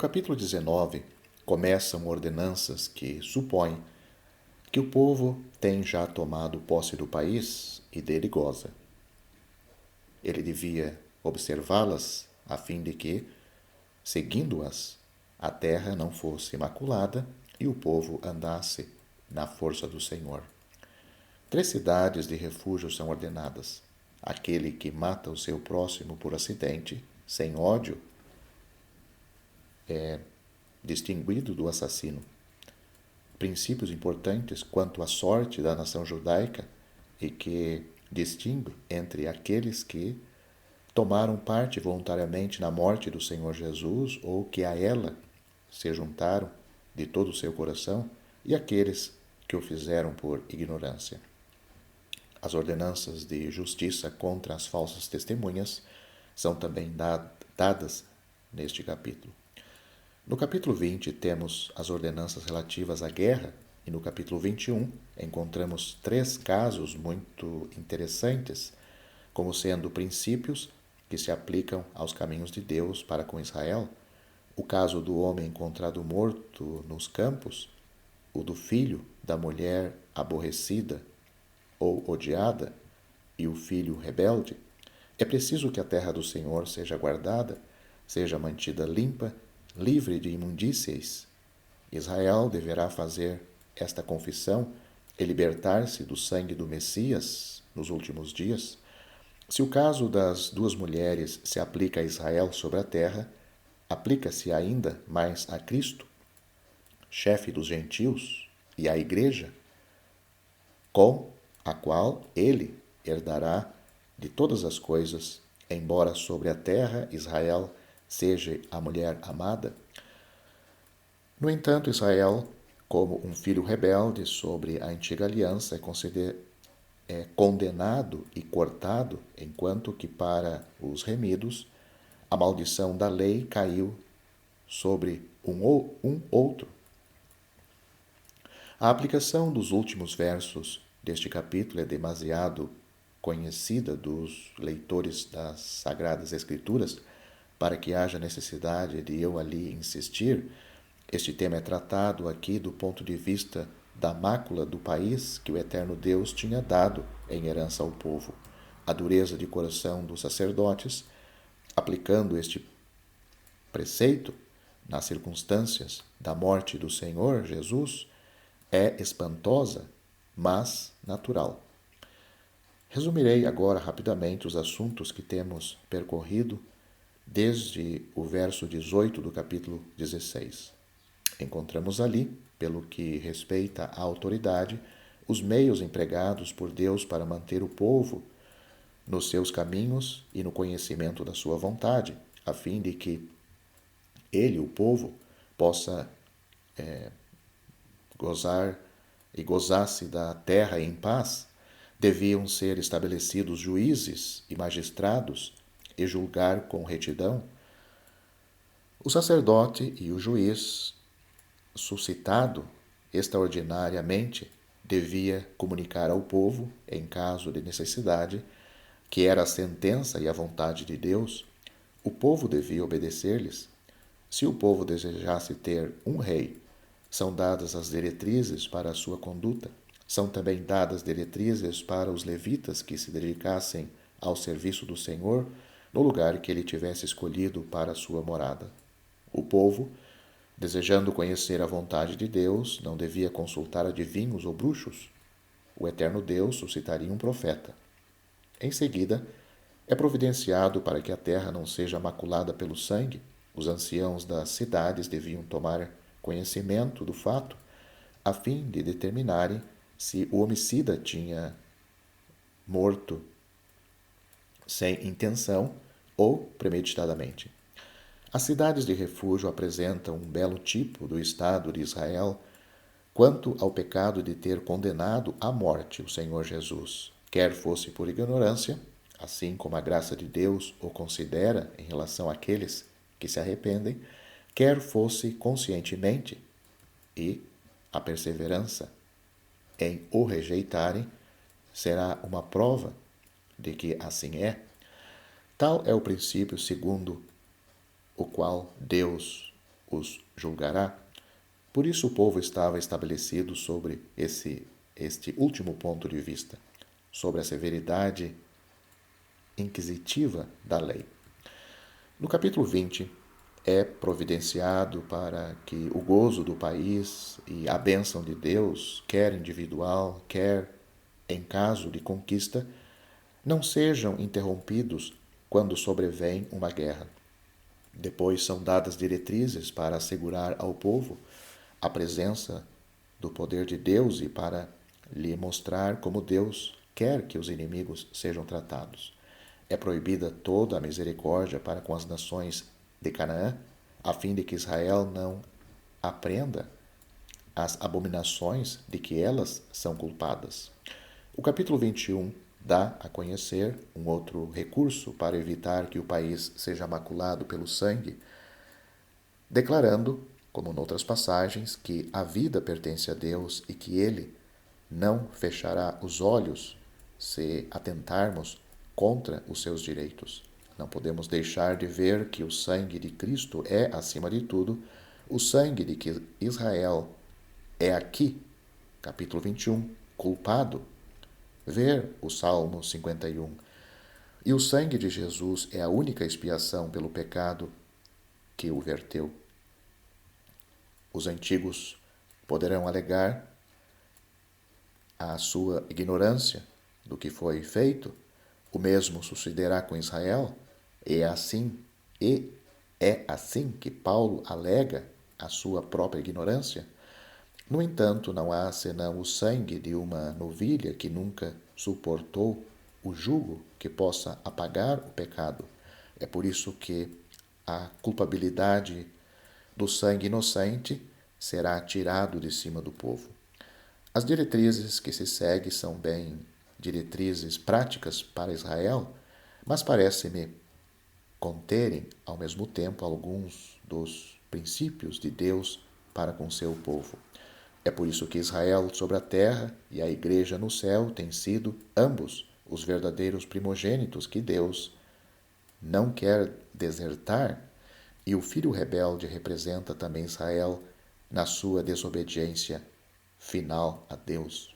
capítulo 19, começam ordenanças que supõem que o povo tem já tomado posse do país e dele goza. Ele devia observá-las a fim de que, seguindo-as, a terra não fosse imaculada e o povo andasse na força do Senhor. 3 cidades de refúgio são ordenadas. Aquele que mata o seu próximo por acidente, sem ódio, é distinguido do assassino. Princípios importantes quanto à sorte da nação judaica e que distingue entre aqueles que tomaram parte voluntariamente na morte do Senhor Jesus ou que a ela se juntaram de todo o seu coração e aqueles que o fizeram por ignorância. As ordenanças de justiça contra as falsas testemunhas são também dadas neste capítulo. No capítulo 20 temos as ordenanças relativas à guerra e no capítulo 21 encontramos 3 casos muito interessantes, como sendo princípios que se aplicam aos caminhos de Deus para com Israel, o caso do homem encontrado morto nos campos, o do filho da mulher aborrecida ou odiada e o filho rebelde. É preciso que a terra do Senhor seja guardada, seja mantida limpa, livre de imundícies. Israel deverá fazer esta confissão e libertar-se do sangue do Messias nos últimos dias. Se o caso das 2 mulheres se aplica a Israel sobre a terra, aplica-se ainda mais a Cristo, chefe dos gentios, e à Igreja, com a qual ele herdará de todas as coisas, embora sobre a terra Israel seja a mulher amada. No entanto, Israel, como um filho rebelde sobre a antiga aliança, é condenado e cortado, enquanto que para os remidos a maldição da lei caiu sobre um outro. A aplicação dos últimos versos deste capítulo é demasiado conhecida dos leitores das Sagradas Escrituras para que haja necessidade de eu ali insistir. Este tema é tratado aqui do ponto de vista da mácula do país que o eterno Deus tinha dado em herança ao povo. A dureza de coração dos sacerdotes, aplicando este preceito nas circunstâncias da morte do Senhor Jesus, é espantosa, mas natural. Resumirei agora rapidamente os assuntos que temos percorrido desde o verso 18 do capítulo 16. Encontramos ali, pelo que respeita à autoridade, os meios empregados por Deus para manter o povo nos seus caminhos e no conhecimento da sua vontade, a fim de que ele, o povo, possa gozar e gozasse da terra em paz. Deviam ser estabelecidos juízes e magistrados e julgar com retidão. O sacerdote e o juiz, suscitado extraordinariamente, devia comunicar ao povo, em caso de necessidade, que era a sentença e a vontade de Deus. O povo devia obedecer-lhes. Se o povo desejasse ter um rei, são dadas as diretrizes para a sua conduta. São também dadas diretrizes para os levitas que se dedicassem ao serviço do Senhor no lugar que ele tivesse escolhido para a sua morada. O povo, desejando conhecer a vontade de Deus, não devia consultar adivinhos ou bruxos. O eterno Deus suscitaria um profeta. Em seguida, é providenciado para que a terra não seja maculada pelo sangue. Os anciãos das cidades deviam tomar conhecimento do fato, a fim de determinarem se o homicida tinha morto sem intenção ou premeditadamente. As cidades de refúgio apresentam um belo tipo do Estado de Israel quanto ao pecado de ter condenado à morte o Senhor Jesus, quer fosse por ignorância, assim como a graça de Deus o considera em relação àqueles que se arrependem, quer fosse conscientemente, e a perseverança em o rejeitarem será uma prova de que assim é. Tal é o princípio segundo o qual Deus os julgará. Por isso o povo estava estabelecido sobre este último ponto de vista, sobre a severidade inquisitiva da lei. No capítulo 20, é providenciado para que o gozo do país e a bênção de Deus, quer individual, quer em caso de conquista, não sejam interrompidos quando sobrevém uma guerra. Depois são dadas diretrizes para assegurar ao povo a presença do poder de Deus e para lhe mostrar como Deus quer que os inimigos sejam tratados. É proibida toda a misericórdia para com as nações de Canaã, a fim de que Israel não aprenda as abominações de que elas são culpadas. O capítulo 21 dá a conhecer um outro recurso para evitar que o país seja maculado pelo sangue, declarando, como noutras passagens, que a vida pertence a Deus e que Ele não fechará os olhos se atentarmos contra os seus direitos. Não podemos deixar de ver que o sangue de Cristo é, acima de tudo, o sangue de que Israel é aqui, capítulo 21, culpado. Ver o Salmo 51. E o sangue de Jesus é a única expiação pelo pecado que o verteu. Os antigos poderão alegar a sua ignorância do que foi feito. O mesmo sucederá com Israel. E é assim que Paulo alega a sua própria ignorância. No entanto, não há senão o sangue de uma novilha que nunca suportou o jugo que possa apagar o pecado. É por isso que a culpabilidade do sangue inocente será tirado de cima do povo. As diretrizes que se seguem são bem diretrizes práticas para Israel, mas parece-me conterem, ao mesmo tempo, alguns dos princípios de Deus para com seu povo. É por isso que Israel sobre a terra e a Igreja no céu têm sido, ambos, os verdadeiros primogênitos que Deus não quer desertar, e o filho rebelde representa também Israel na sua desobediência final a Deus.